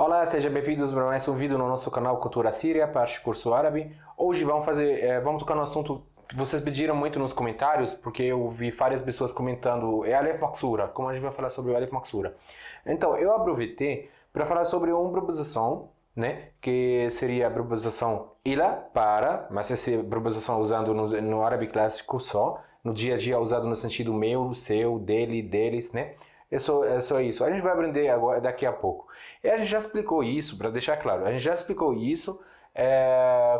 Olá, sejam bem-vindos para mais um vídeo no nosso canal Cultura Síria, parte curso árabe. Hoje vamos tocar no assunto que vocês pediram muito nos comentários, porque eu vi várias pessoas comentando Alef Maksura, como a gente vai falar sobre o Alef Maksura. Então, eu aproveitei para falar sobre uma preposição, né, que seria a preposição ila, para, mas essa preposição usando no árabe clássico só, no dia a dia usado no sentido meu, seu, dele, deles, né? É só isso. A gente vai aprender agora, daqui a pouco. E a gente já explicou isso, para deixar claro, a gente já explicou isso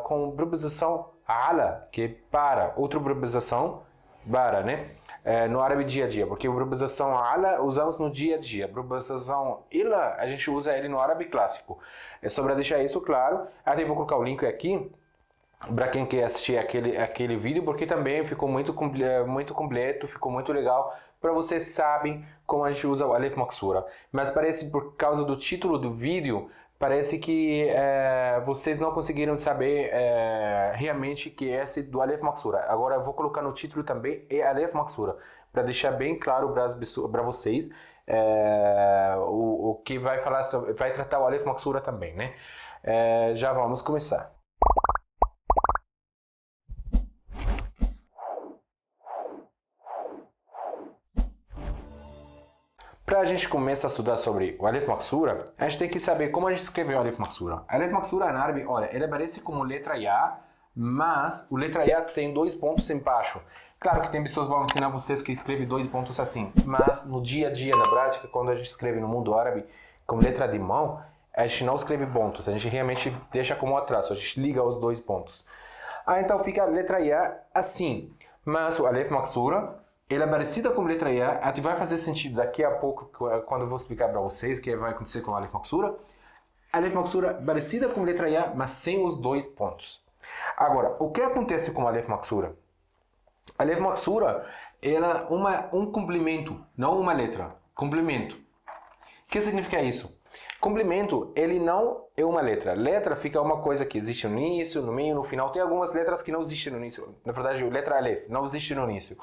com preposição ala, que é para, outra preposição para, né? No árabe dia a dia, porque a preposição ala usamos no dia a dia. A preposição ila, a gente usa ele no árabe clássico. É só para deixar isso claro. Até vou colocar o link aqui para quem quer assistir aquele vídeo, porque também ficou muito completo, ficou muito legal, para vocês sabem como a gente usa o Alef Maksura. Mas parece, por causa do título do vídeo, parece que vocês não conseguiram saber realmente que é esse do Alef Maksura. Agora eu vou colocar no título também Alef Maksura, para deixar bem claro para vocês o que vai tratar o Alef Maksura também, né? Já vamos começar. Para a gente começar a estudar sobre o Alef Maksura, a gente tem que saber como a gente escreve o Alef Maksura. Alef Maksura em árabe, olha, ele aparece como letra Ya, mas o letra Ya tem 2 pontos embaixo. Claro que tem pessoas que vão ensinar vocês que escreve 2 pontos assim, mas no dia a dia, na prática, quando a gente escreve no mundo árabe com letra de mão, a gente não escreve pontos, a gente realmente deixa como atraso, a gente liga os 2 pontos. Então fica a letra Ya assim, mas o Alef Maksura, ela é parecida com a letra Ya, a gente vai fazer sentido daqui a pouco, quando eu vou explicar para vocês o que vai acontecer com a Alef Maksura. A Alef Maksura parecida com a letra Ya, mas sem os 2 pontos. Agora, o que acontece com a Alef Maksura? A Alef Maksura ela é um complemento, não uma letra. Complemento. O que significa isso? Complemento, ele não é uma letra. Letra fica uma coisa que existe no início, no meio, no final. Tem algumas letras que não existem no início. Na verdade, a letra Alef não existe no início.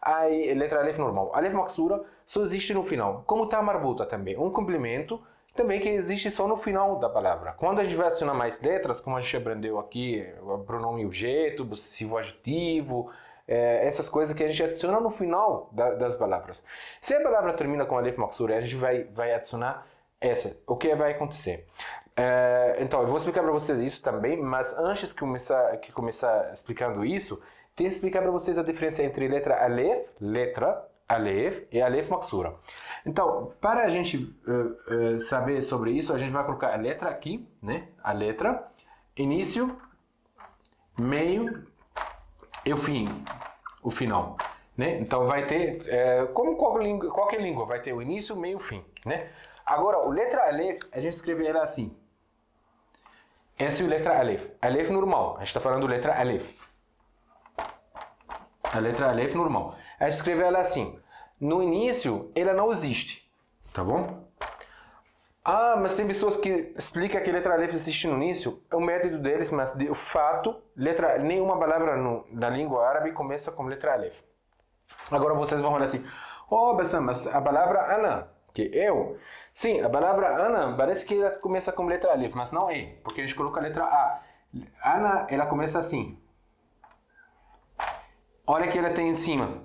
A letra Alef normal. Alef Maksura só existe no final. Como está marbuta também. Um complemento também que existe só no final da palavra. Quando a gente vai adicionar mais letras, como a gente aprendeu aqui, o pronome objeto, possessivo adjetivo, essas coisas que a gente adiciona no final das palavras. Se a palavra termina com Alef Maksura, a gente vai adicionar essa. O que vai acontecer? Então, eu vou explicar para vocês isso também, mas antes de começar explicando isso, tenho que explicar para vocês a diferença entre letra Alef e Alef Maksura. Então, para a gente saber sobre isso, a gente vai colocar a letra aqui, né? A letra, início, meio e o fim, o final, né? Então vai ter, como qualquer língua, vai ter o início, meio e o fim, né? Agora, o letra Alef, a gente escreve ela assim. Essa é a letra Alef. Alef normal, a gente está falando letra Alef. A letra Alef normal. A gente escreve ela assim. No início, ela não existe. Tá bom? Mas tem pessoas que explicam que a letra Alef existe no início. É o método deles, mas de fato, nenhuma palavra na língua árabe começa com letra Alef. Agora vocês vão falar assim. Bassam, mas a palavra Ana, que eu... Sim, a palavra Ana parece que ela começa com letra Alef, mas não é. Porque a gente coloca a letra A. Ana, ela começa assim. Olha que ela tem em cima.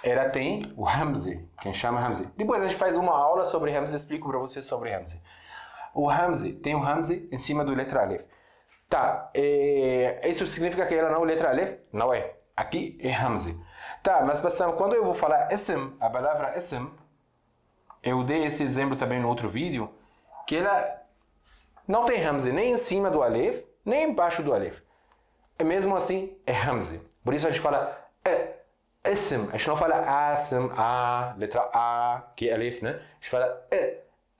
Ela tem o Hamze, que a gente chama Hamze. Depois a gente faz uma aula sobre Hamze, explico para vocês sobre Hamze. O Hamze, tem o Hamze em cima do letra Alef. Tá, isso significa que ela não é letra Alef? Não é. Aqui é Hamze. Tá, mas quando eu vou falar Ism, a palavra Ism, eu dei esse exemplo também no outro vídeo, que ela não tem Hamze nem em cima do Alef, nem embaixo do Alef. E mesmo assim, é Hamze. Por isso a gente fala Ism. A gente não fala Asm, letra A, que é Alef, né? A gente fala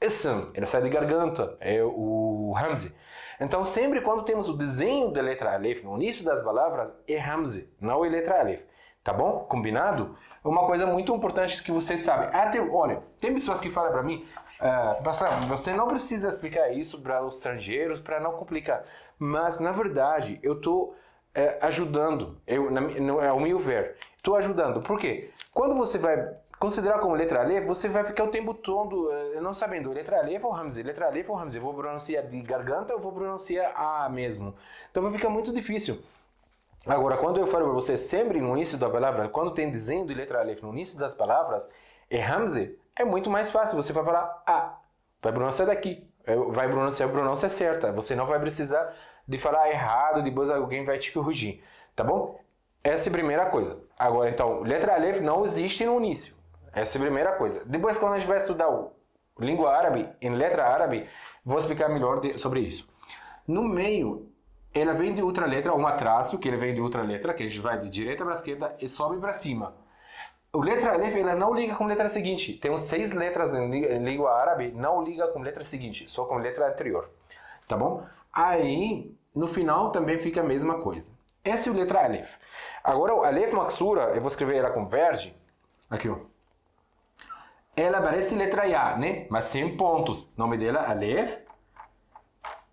Ism. Ele sai de garganta. É o Hamze. Então, sempre quando temos o desenho da letra Alef no início das palavras, é Hamze, não é letra Alef. Tá bom? Combinado? Uma coisa muito importante que vocês sabem. Olha, tem pessoas que falam para mim, Bassam, você não precisa explicar isso para os estrangeiros, para não complicar. Mas, na verdade, eu estou ajudando, ao meu ver. Estou ajudando. Por quê? Quando você vai considerar como letra Alef, você vai ficar o tempo todo não sabendo letra Alef ou Hamza, letra Alef ou Hamza. Eu vou pronunciar de garganta ou vou pronunciar A mesmo. Então vai ficar muito difícil. Agora, quando eu falo para você sempre no início da palavra, quando tem desenho de letra Alef no início das palavras, é Hamza, é muito mais fácil. Você vai falar A, vai pronunciar daqui, vai pronunciar a pronúncia certa. Você não vai precisar de falar errado, depois alguém vai te corrigir, tá bom? Essa é a primeira coisa. Agora, então, letra Alef não existe no início. Essa é a primeira coisa. Depois, quando a gente vai estudar língua árabe, em letra árabe, vou explicar melhor sobre isso. No meio, ela vem de outra letra, um traço, que ele vem de outra letra, que a gente vai de direita para esquerda e sobe para cima. O letra Alef, ela não liga com a letra seguinte. Temos 6 letras em língua árabe, não liga com a letra seguinte, só com a letra anterior. Tá bom? Aí, no final, também fica a mesma coisa. Essa é a letra Alef. Agora, o Alef Maksura, eu vou escrever ela com verde. Aqui, ó. Ela parece letra Ya, né? Mas sem pontos. O nome dela é Alef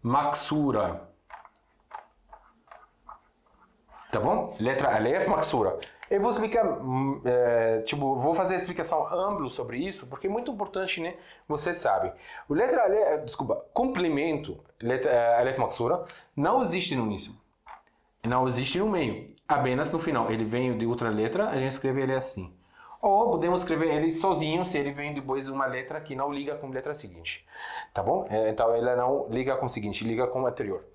Maksura. Tá bom? Letra Alef Maksura. Eu vou explicar, vou fazer a explicação ampla sobre isso, porque é muito importante, né? Você sabe. O letra Alef, complemento, letra Alef Maksura, não existe no início. Não existe no meio. Apenas no final. Ele vem de outra letra, a gente escreve ele assim. Ou podemos escrever ele sozinho, se ele vem depois de uma letra que não liga com a letra seguinte. Tá bom? Então, ela não liga com o seguinte, liga com o anterior.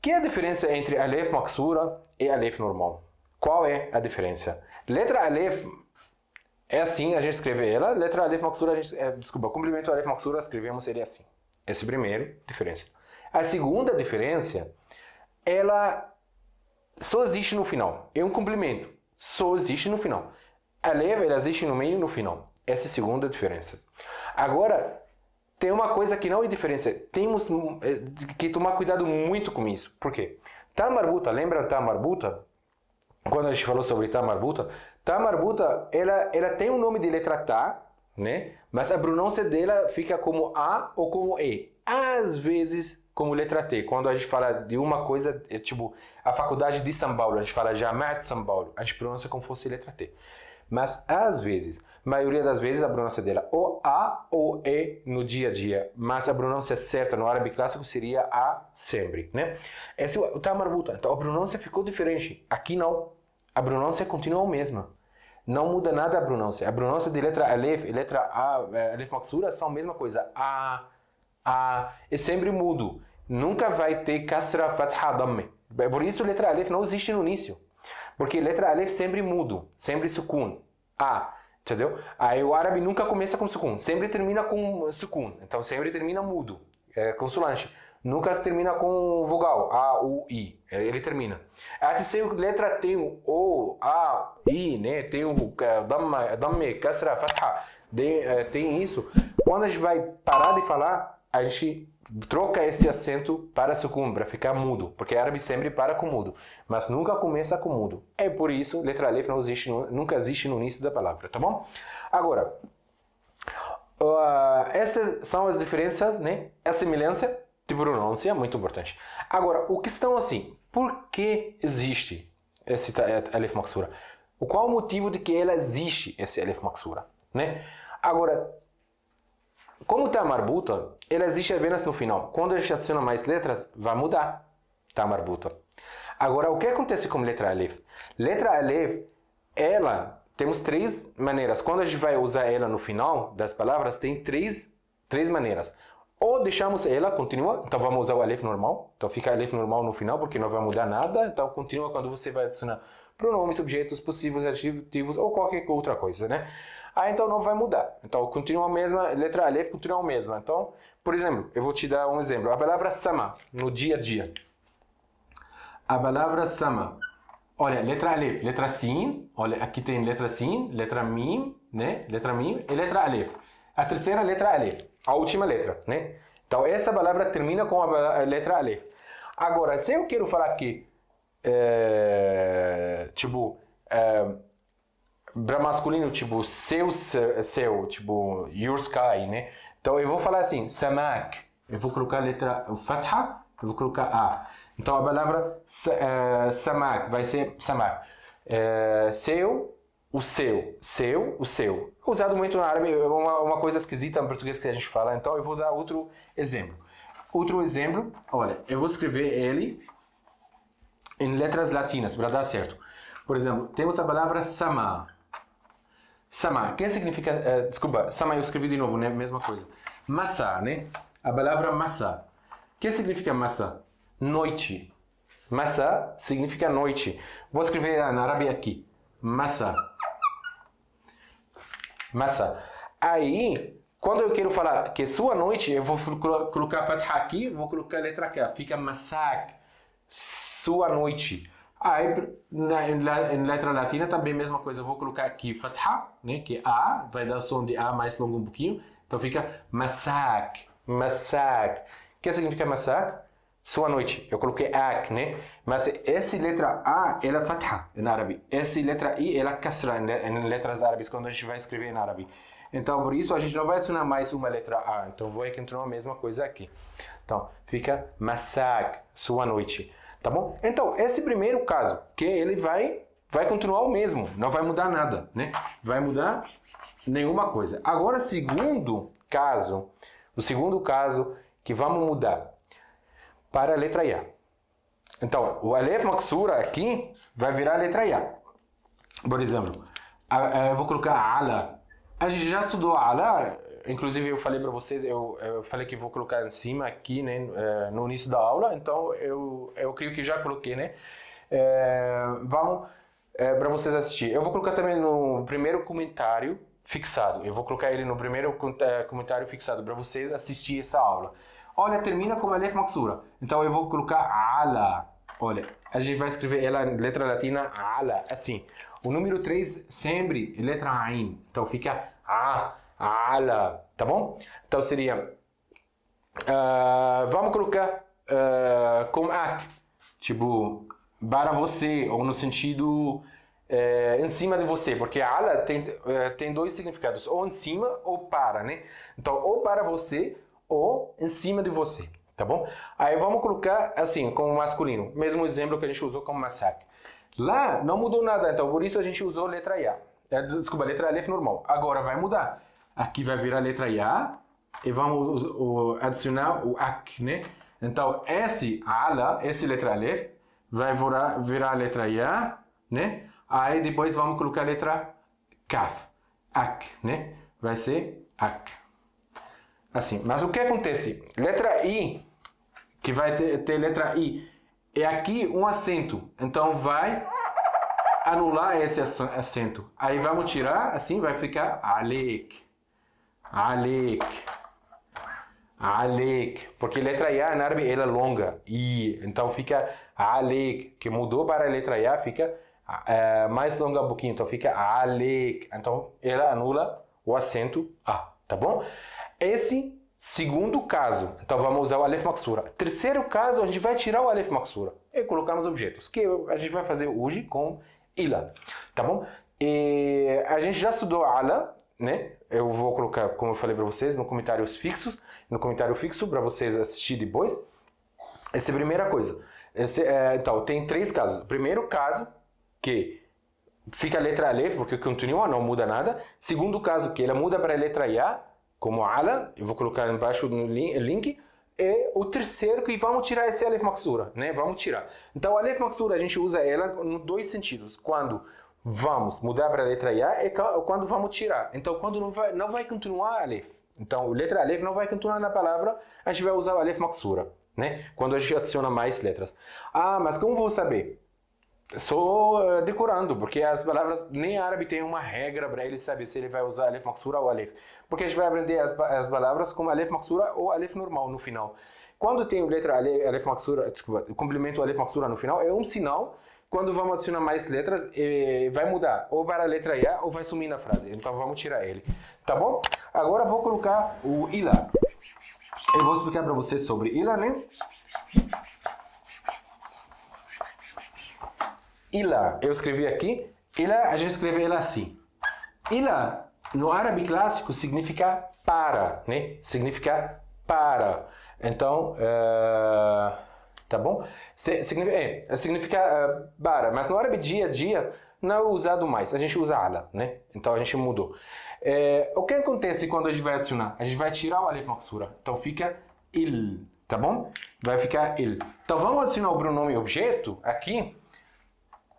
Que é a diferença entre Alef Maksura e Alef normal? Qual é a diferença? Letra Alef é assim, a gente escreve ela. Letra Alef Maksura, complemento Alef Maksura, escrevemos ele assim. Essa é a primeira diferença. A segunda diferença, ela só existe no final. É um complemento. Só existe no final. Alef, ela existe no meio e no final. Essa é a segunda diferença. Agora, tem uma coisa que não é diferença. Temos que tomar cuidado muito com isso. Por quê? Tá marbuta, lembra tá marbuta? Quando a gente falou sobre tá marbuta, ela tem um nome de letra tá, né? Mas a pronúncia dela fica como A ou como E. Às vezes como letra T. Quando a gente fala de uma coisa, tipo a faculdade de São Paulo, a gente fala Jamat de São Paulo, a gente pronuncia como se fosse letra T. Mas às vezes, maioria das vezes a pronúncia dela ou A ou E no dia a dia, mas a pronúncia certa no árabe clássico seria A sempre, né? Esse é o tá marbuta. Então a pronúncia ficou diferente. Aqui não. A pronúncia continua a mesma. Não muda nada a pronúncia. A pronúncia de letra Alef e letra A, Alef Maksura são a mesma coisa. A, é sempre mudo. Nunca vai ter kasra, fatha, damme. Por isso letra Alef não existe no início. Porque letra Alef sempre mudo, sempre sukun. A, entendeu? Aí o árabe nunca começa com sukun, sempre termina com sukun. Então sempre termina mudo, consoante. Nunca termina com vogal, A, U, I. Ele termina. A terceira letra tem o O, A, I, né? Tem o damme, kasra, fatha. Tem isso. Quando a gente vai parar de falar, a gente troca esse acento para sukun, para ficar mudo, porque árabe sempre para com mudo, mas nunca começa com mudo. É por isso, letra Alef não existe, nunca existe no início da palavra, tá bom? Agora, essas são as diferenças, né? A semelhança de pronúncia, muito importante. Agora, o questão assim, por que existe esse Alef Maksura? Qual o motivo de que ela existe, esse Alef Maksura, né? Agora, como tá marbuta, ela existe apenas no final. Quando a gente adiciona mais letras, vai mudar. Tá marbuta. Agora, o que acontece com letra Alef? Letra Alef, temos 3 maneiras. Quando a gente vai usar ela no final das palavras, tem três maneiras. Ou deixamos ela, continua, então vamos usar o Alef normal. Então fica Alef normal no final, porque não vai mudar nada. Então continua quando você vai adicionar pronomes, subjetos, possíveis, adjetivos ou qualquer outra coisa, né? Então não vai mudar. Então continua a mesma, letra Alef continua a mesma. Então, por exemplo, eu vou te dar um exemplo. A palavra sama, no dia a dia. A palavra sama. Olha, letra Alef, letra Sin. Olha, aqui tem letra Sin, letra Mim, né? Letra Mim e letra Alef. A terceira letra Alef, a última letra, né? Então essa palavra termina com a letra Alef. Agora, se eu quero falar aqui, para masculino, tipo, seu, tipo, your sky, né? Então eu vou falar assim, samak. Eu vou colocar a letra fatha, eu vou colocar A. Então a palavra samak vai ser samak. Seu, o seu, o seu. Usado muito no árabe, é uma coisa esquisita em português que a gente fala, então eu vou dar outro exemplo. Outro exemplo, olha, eu vou escrever ele em letras latinas para dar certo. Por exemplo, temos a palavra sama. Sama, que significa, desculpa, sama eu escrevi de novo, né? Mesma coisa. Massa, né? A palavra massa. O que significa massa? Noite. Massa significa noite. Vou escrever na árabe aqui. Massa. Massa. Aí, quando eu quero falar que é sua noite, eu vou colocar fatha aqui, vou colocar a letra K. Fica massak. Sua noite. Aí, em letra latina também a mesma coisa. Eu vou colocar aqui fatha, né? Que é A, vai dar som de A mais longo um pouquinho. Então fica massak. Massak. O que significa massak? Sua noite. Eu coloquei ak, né? Mas essa letra A, ela é fatha em árabe. Essa letra I, ela é kasra em letras árabes, quando a gente vai escrever em árabe. Então, por isso, a gente não vai adicionar mais uma letra A. Então, vou continuar a mesma coisa aqui. Então, fica massak, sua noite. Tá bom? Então, esse primeiro caso, que ele vai continuar o mesmo. Não vai mudar nada, né? Vai mudar nenhuma coisa. Agora, o segundo caso que vamos mudar para a letra Ya. Então, o Alef Maksura aqui vai virar a letra Ya. Por exemplo, eu vou colocar Ala. A gente já estudou Ala, inclusive eu falei para vocês, eu falei que vou colocar em cima aqui, né, no início da aula, então eu creio que já coloquei, né? Vamos para vocês assistir. Eu vou colocar também no primeiro comentário fixado. Eu vou colocar ele no primeiro comentário fixado para vocês assistir essa aula. Olha, termina com Alef Maksura. Então eu vou colocar Ala. Olha, a gente vai escrever ela em letra latina Ala, assim. O número 3 sempre letra Ain. Então fica Ala, tá bom? Então seria... vamos colocar com Ak. Tipo, para você, ou no sentido em cima de você. Porque Ala tem dois significados. Ou em cima ou para, né? Então, ou para você... ou em cima de você, tá bom? Aí vamos colocar assim, como masculino. Mesmo exemplo que a gente usou como massak. Lá não mudou nada, então por isso a gente usou letra Ya. Desculpa, letra Alef normal. Agora vai mudar. Aqui vai virar letra Ya e vamos adicionar o Ak, né? Então esse Ala, esse letra Alef, vai virar a letra Ya, né? Aí depois vamos colocar a letra Kaf. Ak, né? Vai ser Ak. Assim, mas o que acontece? Letra I, que vai ter letra I, é aqui um acento. Então vai anular esse acento. Aí vamos tirar, assim vai ficar Alek. Alek. Alek. Porque letra I em árabe ela é longa. I. Então fica Alek. Que mudou para a letra I, fica mais longa um pouquinho. Então fica Alek. Então ela anula o acento A. Tá bom? Esse segundo caso, então vamos usar o Alef Maksura. Terceiro caso, a gente vai tirar o Alef Maksura e colocamos objetos, que a gente vai fazer hoje com Ila, tá bom? E a gente já estudou Ala, né? Eu vou colocar, como eu falei para vocês, no comentário fixo para vocês assistir depois. Essa é a primeira coisa. Então, tem três casos. Primeiro caso, que fica a letra Alef, porque continua, não muda nada. Segundo caso, que ela muda para a letra Ya, como Ala, eu vou colocar embaixo no link, e o terceiro que vamos tirar esse Alef Maksura, né? Vamos tirar. Então, o Alef Maksura a gente usa ela em dois sentidos. Quando vamos mudar para a letra Ya e quando vamos tirar. Então, quando não vai continuar Alef. Então, a letra Alef não vai continuar na palavra, a gente vai usar o Alef Maksura, né? Quando a gente adiciona mais letras. Mas como vou saber? Só decorando, porque as palavras, nem árabe tem uma regra para ele saber se ele vai usar Alef Maksura ou Alef. Porque a gente vai aprender as palavras como Alef Maksura ou Alef normal no final. Quando tem letra Alef Maksura, desculpa, o complemento Alef Maksura no final, é um sinal. Quando vamos adicionar mais letras, vai mudar ou para a letra Ya ou vai sumir na frase. Então vamos tirar ele. Tá bom? Agora vou colocar o Ila. Eu vou explicar para vocês sobre Ila, né? Ila, eu escrevi aqui. Ila, a gente escreve ela assim. Ila, no árabe clássico, significa para, né? Significa para. Então, tá bom? Significa para. Mas no árabe dia a dia, não é usado mais, a gente usa ala, né? Então a gente mudou. O que acontece quando a gente vai adicionar? A gente vai tirar o alef maksura, então fica il, tá bom? Vai ficar il. Então vamos adicionar o pronome objeto aqui,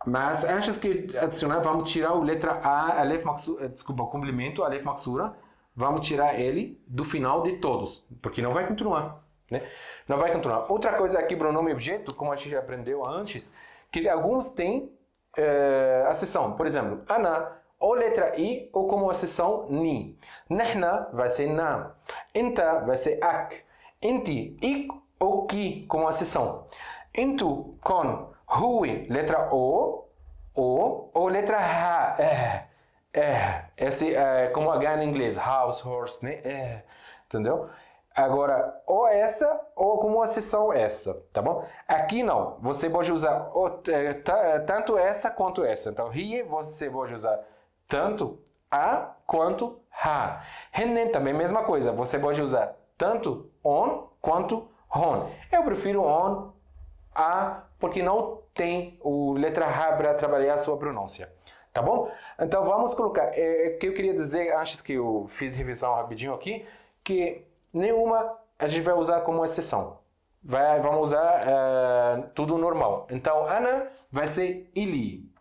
mas antes de adicionar, vamos tirar a letra A, alef maksura, desculpa, o complemento, alef maksura, vamos tirar ele do final de todos, porque não vai continuar, né? Não vai continuar. Outra coisa aqui, pronome objeto, como a gente já aprendeu antes, que alguns têm a seção, por exemplo, ana, ou letra I, ou como a seção ni. Nahna vai ser na. Inta vai ser ak. Inti, ik ou ki, como a seção. Intu, con. Hui, letra O, ou letra H. Esse é como H em inglês, house, horse, né? Entendeu? Agora, ou essa, ou como a seção essa, tá bom? Aqui não, você pode usar tanto essa quanto essa. Então, rie, você pode usar tanto a quanto ha. Hennen também, mesma coisa, você pode usar tanto on quanto hon. Eu prefiro on, a, porque não tem o letra H para trabalhar a sua pronúncia. Tá bom? Então vamos colocar. Que eu queria dizer, antes que eu fiz revisão rapidinho aqui, que nenhuma a gente vai usar como exceção. Vamos usar tudo normal. Então, Ana vai ser ili.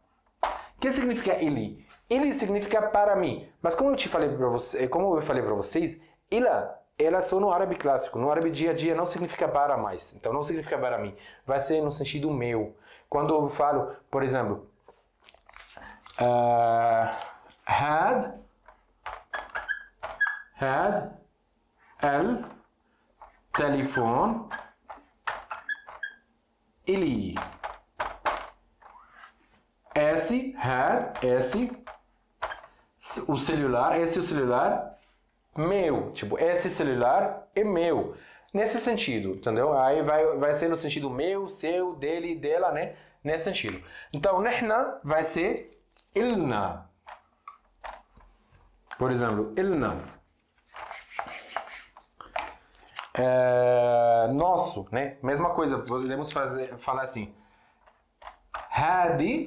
O que significa ili? Ili significa para mim. Mas como eu falei para vocês, ela só no árabe clássico. No árabe dia a dia não significa para mais. Então não significa para mim. Vai ser no sentido meu. Quando eu falo, por exemplo, had el telefone ili. Esse o celular meu, tipo, esse celular é meu. Nesse sentido, entendeu? Aí vai ser no sentido meu, seu, dele, dela, né? Nesse sentido. Então, nahna vai ser ilna. Por exemplo, ilna. Nosso, né? Mesma coisa, podemos falar assim. Hadi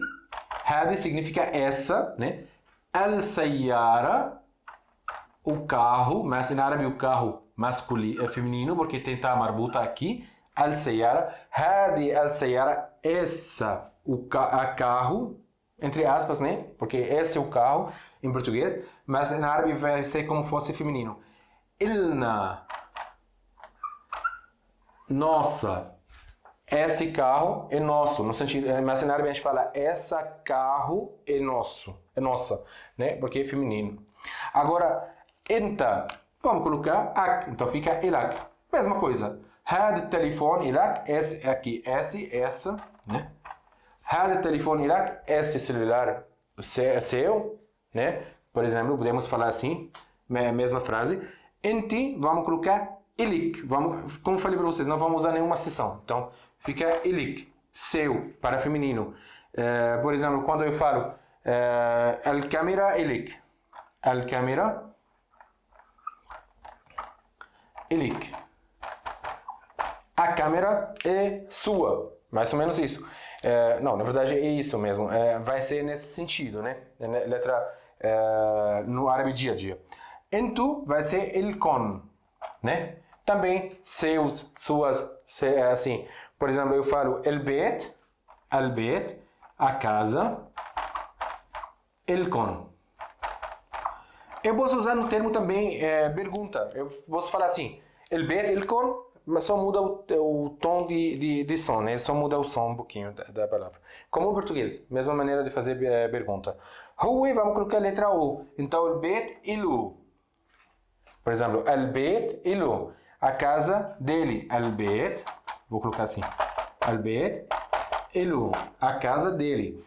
significa essa, né? Al-sayyara, o carro, mas em árabe o carro masculino, feminino, porque tem tá marbuta aqui. Al-sayyara, hadi al-sayyara, essa, a carro, entre aspas, né? Porque esse é o carro em português, mas em árabe vai ser como fosse feminino. Ilna, nossa, esse carro é nosso, no sentido, mas em árabe a gente fala essa carro é nosso, é nossa, né? Porque é feminino. Agora, enta, vamos colocar ak, então fica ilak. Mesma coisa. Had telefone ilak, esse aqui, essa, né? Had telefone ilak, esse celular seu, né? Por exemplo, podemos falar assim, mesma frase. Enti, vamos colocar ilik. Como eu falei para vocês, não vamos usar nenhuma seção. Então, fica ilik, seu, para feminino. Por exemplo, quando eu falo al-camera ilik. Al-camera ilik. A câmera é sua, mais ou menos isso. Não, na verdade é isso mesmo. Vai ser nesse sentido, né? Letra no árabe dia a dia. Entu vai ser ilkon, né? Também seus, suas, assim. Por exemplo, eu falo al-bet, a casa, ilkon. Eu posso usar no termo também pergunta. Eu posso falar assim, el-bet, ilkon, mas só muda o tom de som, né? Só muda o som um pouquinho da palavra. Como o português, mesma maneira de fazer pergunta. Hui, vamos colocar a letra U. Então, el-bet, ilu. Por exemplo, el-bet, ilu. A casa dele, el-bet, vou colocar assim, el-bet, ilu. A casa dele.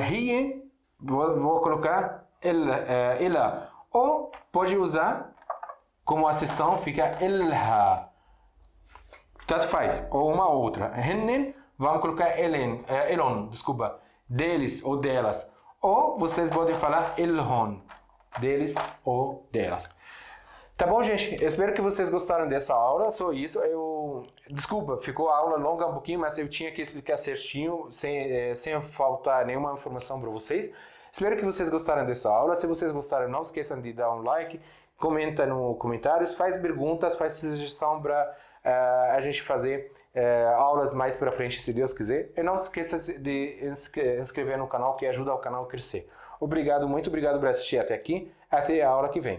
Hiye, vou colocar ela. Ou pode usar como a seção fica elha. Tanto faz, ou uma ou outra. Hennen, vamos colocar elon, desculpa, deles ou delas. Ou vocês podem falar elhon, deles ou delas. Tá bom, gente? Espero que vocês gostaram dessa aula. Só isso. Desculpa, ficou a aula longa um pouquinho, mas eu tinha que explicar certinho, sem faltar nenhuma informação para vocês. Espero que vocês gostaram dessa aula. Se vocês gostaram, não esqueçam de dar um like, comenta nos comentários, faz perguntas, faz sugestão para a gente fazer aulas mais para frente, se Deus quiser. E não esqueça de inscrever no canal, que ajuda o canal a crescer. Muito obrigado por assistir até aqui. Até a aula que vem.